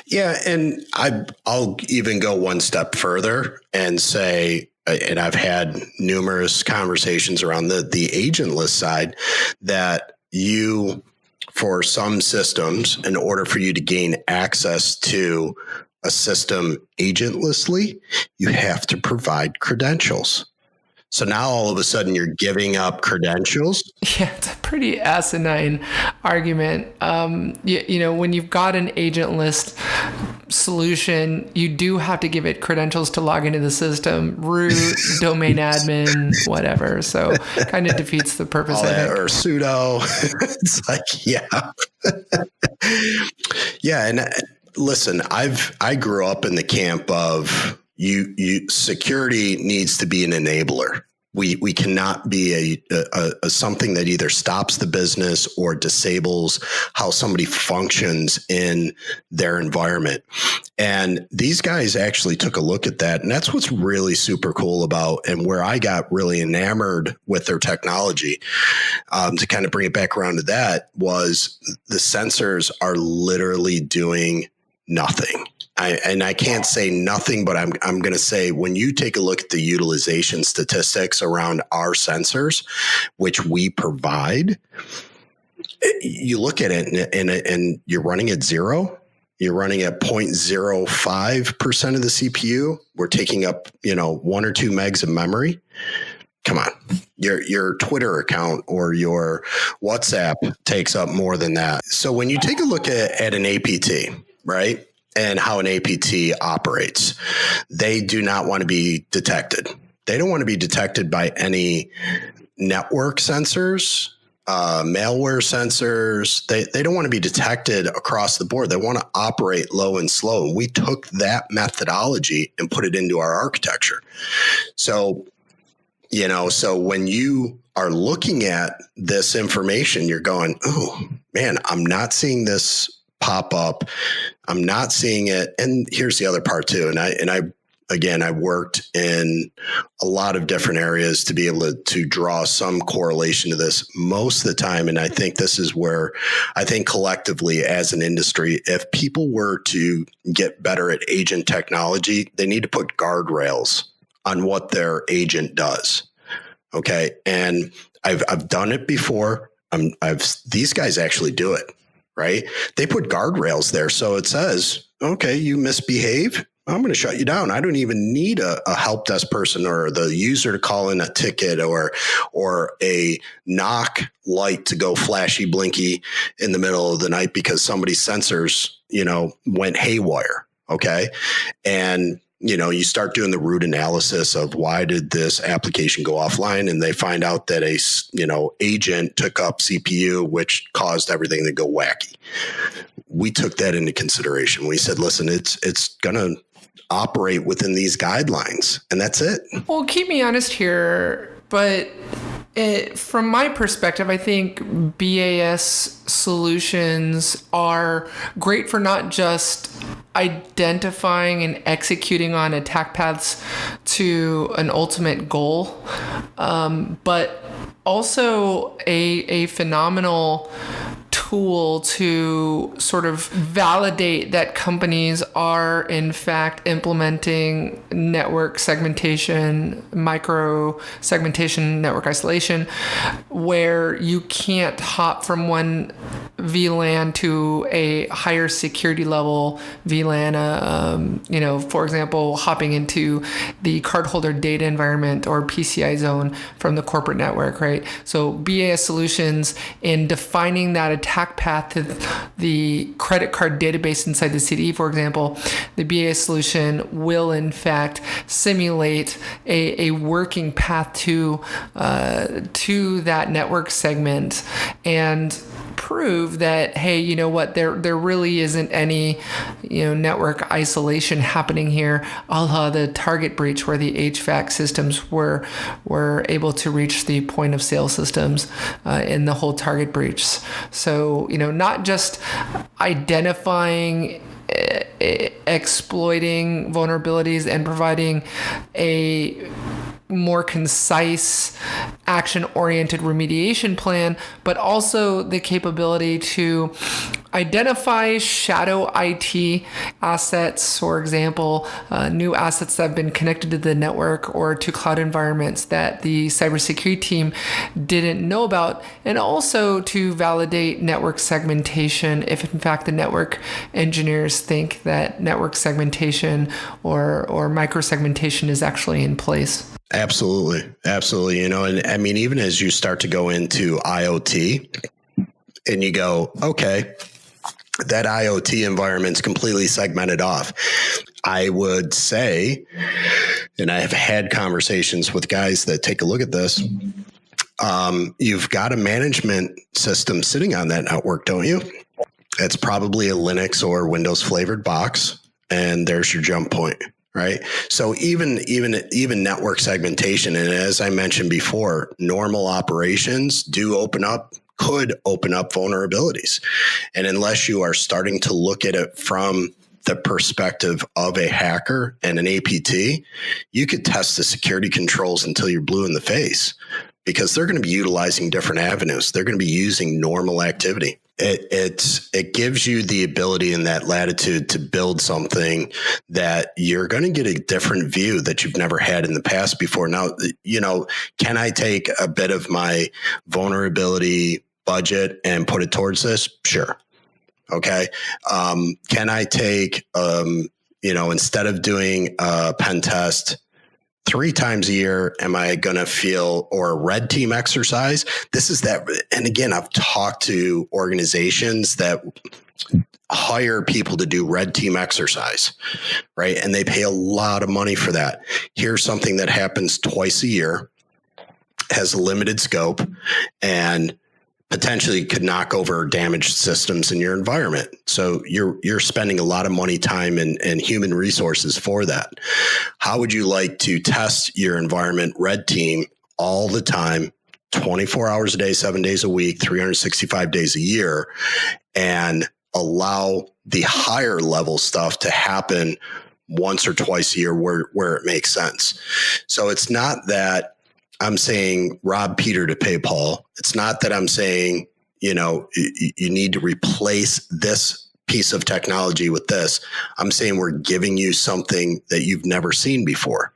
Yeah. And I'll even go one step further and say, and I've had numerous conversations around the agentless side, that for some systems, in order for you to gain access to a system agentlessly, you have to provide credentials. So now all of a sudden you're giving up credentials. Yeah, it's a pretty asinine argument. When you've got an agentless solution, you do have to give it credentials to log into the system, root, domain admin, whatever. So kind of defeats the purpose. Or sudo. It's like, yeah. Yeah. And listen, I grew up in the camp of security needs to be an enabler. We cannot be a something that either stops the business or disables how somebody functions in their environment. And these guys actually took a look at that. And that's what's really super cool about, and where I got really enamored with their technology, to kind of bring it back around to that, was the sensors are literally doing nothing. I can't say nothing, but I'm going to say, when you take a look at the utilization statistics around our sensors, which we provide, you look at it and you're running at zero. You're running at 0.05% of the CPU. We're taking up, 1 or 2 megs of memory. Come on, your Twitter account or your WhatsApp takes up more than that. So when you take a look at an APT, right, and how an APT operates, they do not want to be detected. They don't want to be detected by any network sensors, malware sensors. They don't want to be detected across the board. They want to operate low and slow. And we took that methodology and put it into our architecture. So, so when you are looking at this information, you're going, oh man, I'm not seeing this pop up. I'm not seeing it. And here's the other part too. And I worked in a lot of different areas to be able to draw some correlation to this most of the time. And I think this is where I think collectively as an industry, if people were to get better at agent technology, they need to put guardrails on what their agent does. Okay. And I've done it before. These guys actually do it. Right? They put guardrails there. So it says, okay, you misbehave, I'm going to shut you down. I don't even need a help desk person or the user to call in a ticket or a knock light to go flashy blinky in the middle of the night because somebody's sensors, went haywire. Okay. And you start doing the root analysis of why did this application go offline, and they find out that agent took up CPU, which caused everything to go wacky. We took that into consideration. We said, listen, it's going to operate within these guidelines, and that's it. Well, keep me honest here, but from my perspective, I think BAS solutions are great for not just identifying and executing on attack paths to an ultimate goal, but also a phenomenal tool to sort of validate that companies are in fact implementing network segmentation, micro segmentation, network isolation, where you can't hop from one VLAN to a higher security level VLAN, for example, hopping into the cardholder data environment or PCI zone from the corporate network, right? So BAS solutions in defining that attack path to the credit card database inside the CDE, for example, the BAS solution will in fact simulate a working path to that network segment and prove that, hey, you know what, there really isn't any network isolation happening here, a la the Target breach where the HVAC systems were able to reach the point of sale systems in the whole Target breach. So not just identifying exploiting vulnerabilities and providing a more concise action-oriented remediation plan, but also the capability to identify shadow IT assets, for example, new assets that have been connected to the network or to cloud environments that the cybersecurity team didn't know about, and also to validate network segmentation if in fact the network engineers think that network segmentation or microsegmentation is actually in place. Absolutely. And I mean, even as you start to go into IoT and you go, okay, that IoT environment's completely segmented off. I would say, and I have had conversations with guys that take a look at this, you've got a management system sitting on that network, don't you? It's probably a Linux or Windows flavored box, and there's your jump point. Right. So even network segmentation, and as I mentioned before, normal operations could open up vulnerabilities. And unless you are starting to look at it from the perspective of a hacker and an APT, you could test the security controls until you're blue in the face, because they're going to be utilizing different avenues. They're going to be using normal activity. It gives you the ability and that latitude to build something that you're going to get a different view that you've never had in the past before. Now, can I take a bit of my vulnerability budget and put it towards this? Sure. Okay. Can I take, instead of doing a pen test 3 times a year, am I going to feel, or a red team exercise? This is that. And again, I've talked to organizations that hire people to do red team exercise, right? And they pay a lot of money for that. Here's something that happens twice a year, has a limited scope, and potentially could knock over damaged systems in your environment. So you're spending a lot of money, time, and human resources for that. How would you like to test your environment red team all the time, 24 hours a day, 7 days a week, 365 days a year, and allow the higher level stuff to happen once or twice a year where it makes sense? So it's not that I'm saying rob Peter to pay Paul. It's not that I'm saying, you need to replace this piece of technology with this. I'm saying we're giving you something that you've never seen before.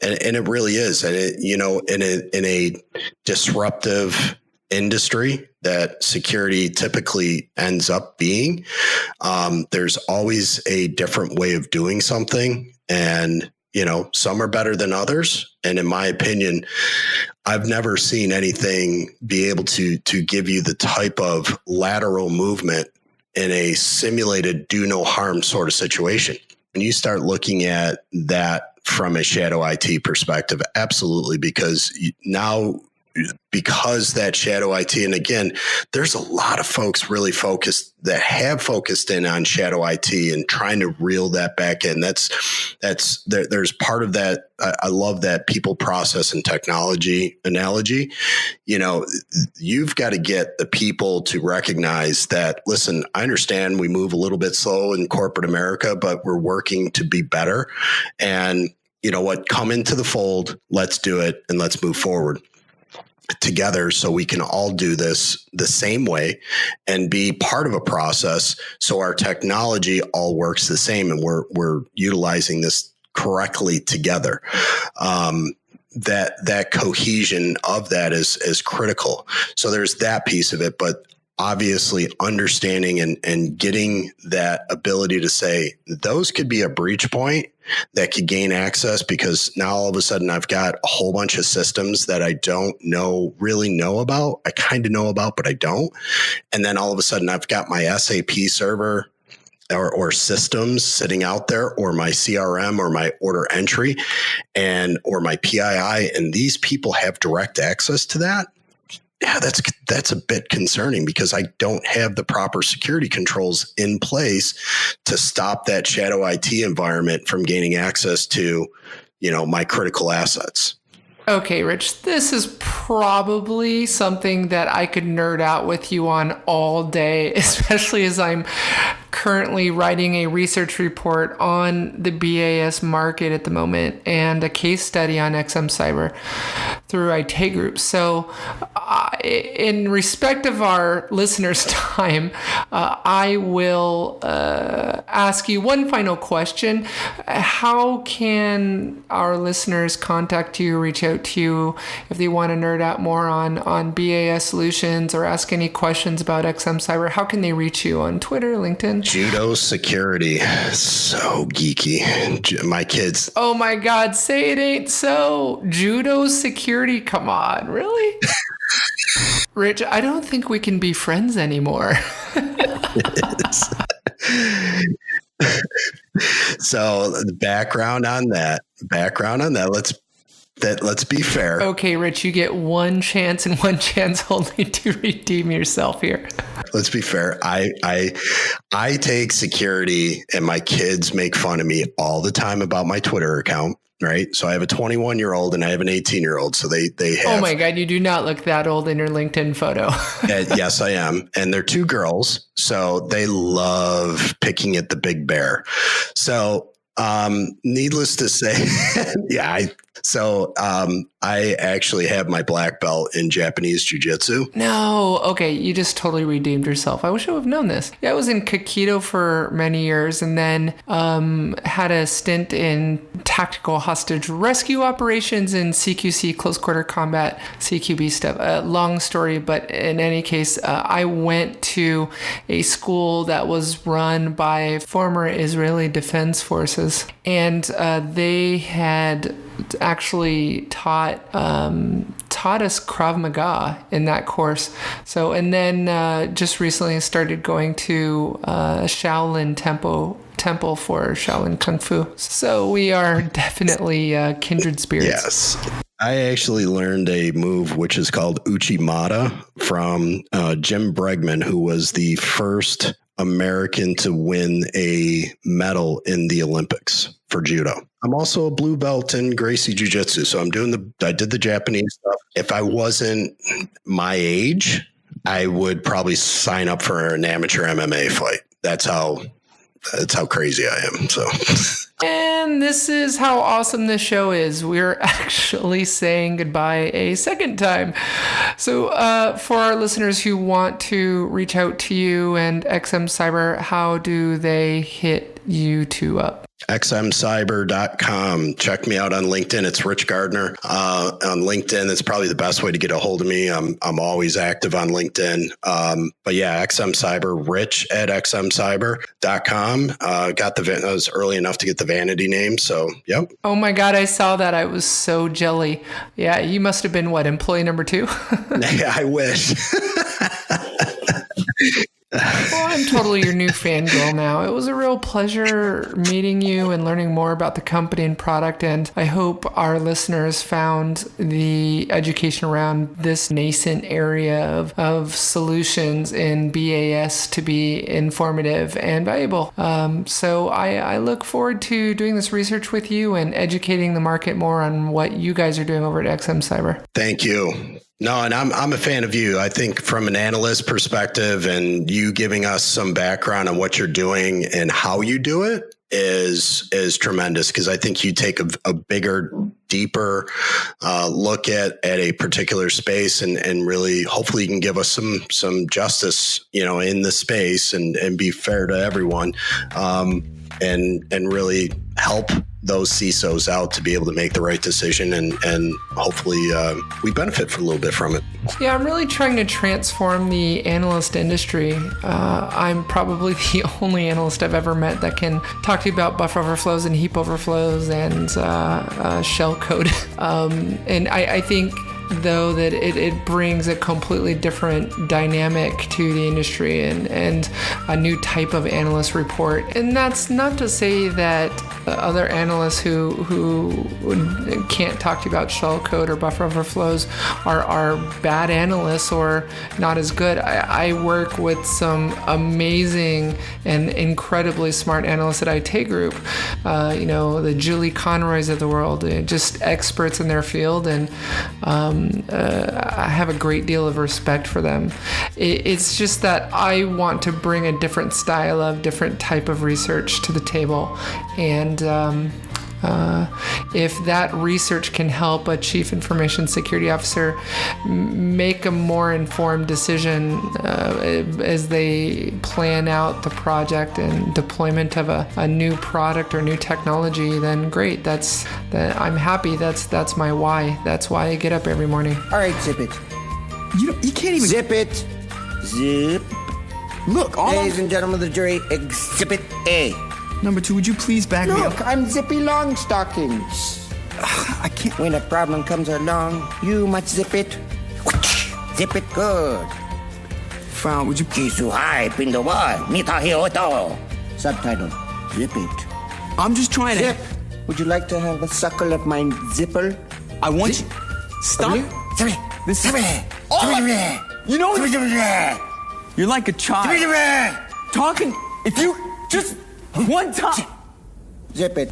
And it really is. And in a disruptive industry that security typically ends up being, there's always a different way of doing something. And some are better than others. And in my opinion, I've never seen anything be able to give you the type of lateral movement in a simulated do no harm sort of situation. When you start looking at that from a shadow IT perspective, absolutely, because that shadow IT, and again, there's a lot of folks really have focused in on shadow IT and trying to reel that back in. There's part of that. I love that people, process, and technology analogy. You've got to get the people to recognize that, listen, I understand we move a little bit slow in corporate America, but we're working to be better. And you know what? Come into the fold. Let's do it, and let's move forward together so we can all do this the same way and be part of a process, so our technology all works the same and we're utilizing this correctly together. That cohesion of that is critical. So there's that piece of it, but obviously understanding and getting that ability to say those could be a breach point that could gain access, because now all of a sudden I've got a whole bunch of systems that I don't really know about. I kind of know about, but I don't. And then all of a sudden I've got my SAP server or systems sitting out there, or my CRM or my order entry or my PII. And these people have direct access to that. Yeah, that's a bit concerning, because I don't have the proper security controls in place to stop that shadow IT environment from gaining access to, my critical assets. Okay, Rich, this is probably something that I could nerd out with you on all day, especially as I'm currently writing a research report on the BAS market at the moment and a case study on XM Cyber through IT Group. So in respect of our listeners' time, I will ask you one final question. How can our listeners contact you, reach out to you if they want to nerd out more on BAS solutions or ask any questions about XM Cyber? How can they reach you on Twitter, LinkedIn? Judo Security. So geeky. My kids. Oh my God, say it ain't so. Judo Security. Come on, really? Rich, I don't think we can be friends anymore. So the background on that, let's be fair. Okay, Rich, you get one chance and one chance only to redeem yourself here. Let's be fair. I take security, and my kids make fun of me all the time about my Twitter account. Right. So I have a 21-year-old and I have an 18-year-old. So they have. Oh my God, you do not look that old in your LinkedIn photo. Yes, I am. And they're two girls. So they love picking at the big bear. So needless to say, I actually have my black belt in Japanese jiu-jitsu. No. Okay. You just totally redeemed yourself. I wish I would have known this. Yeah, I was in Kikido for many years and then had a stint in tactical hostage rescue operations in CQC, close quarter combat, CQB stuff. Long story, but in any case, I went to a school that was run by former Israeli Defense Forces, and they had actually taught us Krav Maga in that course. So, and then just recently started going to Shaolin temple for Shaolin Kung Fu. So we are definitely kindred spirits. Yes. I actually learned a move which is called Uchimata from Jim Bregman, who was the first American to win a medal in the Olympics for judo. I'm also a blue belt in Gracie Jiu-Jitsu. So I did the Japanese stuff. If I wasn't my age, I would probably sign up for an amateur MMA fight. That's how crazy I am. So. And this is how awesome this show is. We're actually saying goodbye a second time. So for our listeners who want to reach out to you and XM Cyber, how do they hit you two up? xmcyber.com. Check me out on LinkedIn. It's Rich Gardner. On LinkedIn, that's probably the best way to get a hold of me. I'm always active on LinkedIn. But yeah, XM Cyber, Rich at xmcyber.com. I was early enough to get the vanity name. So, yep. Oh my God, I saw that. I was so jelly. Yeah, you must have been employee number 2? Yeah, I wish. Well, I'm totally your new fangirl now. It was a real pleasure meeting you and learning more about the company and product. And I hope our listeners found the education around this nascent area of solutions in BAS to be informative and valuable. So I look forward to doing this research with you and educating the market more on what you guys are doing over at XM Cyber. Thank you. No, and I'm a fan of you. I think from an analyst perspective and you giving us some background on what you're doing and how you do it is tremendous, because I think you take a bigger, deeper look at a particular space and really hopefully you can give us some justice, in the space and be fair to everyone, and really help those CISOs out to be able to make the right decision, and hopefully we benefit for a little bit from it. Yeah, I'm really trying to transform the analyst industry. I'm probably the only analyst I've ever met that can talk to you about buffer overflows and heap overflows and shell code. And I think, though, that it brings a completely different dynamic to the industry and a new type of analyst report. And that's not to say that other analysts who can't talk to you about shell code or buffer overflows are bad analysts or not as good. I work with some amazing and incredibly smart analysts at IT Group, the Julie Conroys of the world, just experts in their field, and I have a great deal of respect for them. It's just that I want to bring a different style of different type of research to the table, and if that research can help a chief information security officer make a more informed decision as they plan out the project and deployment of a new product or new technology, then great. I'm happy. That's my why. That's why I get up every morning. All right, zip it. You can't even Zip it. Zip. look. Ladies and gentlemen of the jury, Exhibit A. Number 2, would you please back me Look, up? I'm Zippy Longstockings. I can't. When a problem comes along, you must zip it. Zip it good. Frown, would you? Kisu hai pindowa mitahioto. Subtitle: Zip it. I'm just trying to. Zip. Would you like to have a suckle of my zipper? I want you. Stop. Zip it. This. Zip it. Oh, you know Zip it. you're like a child Zip it. talking. If you just one time. Zip it.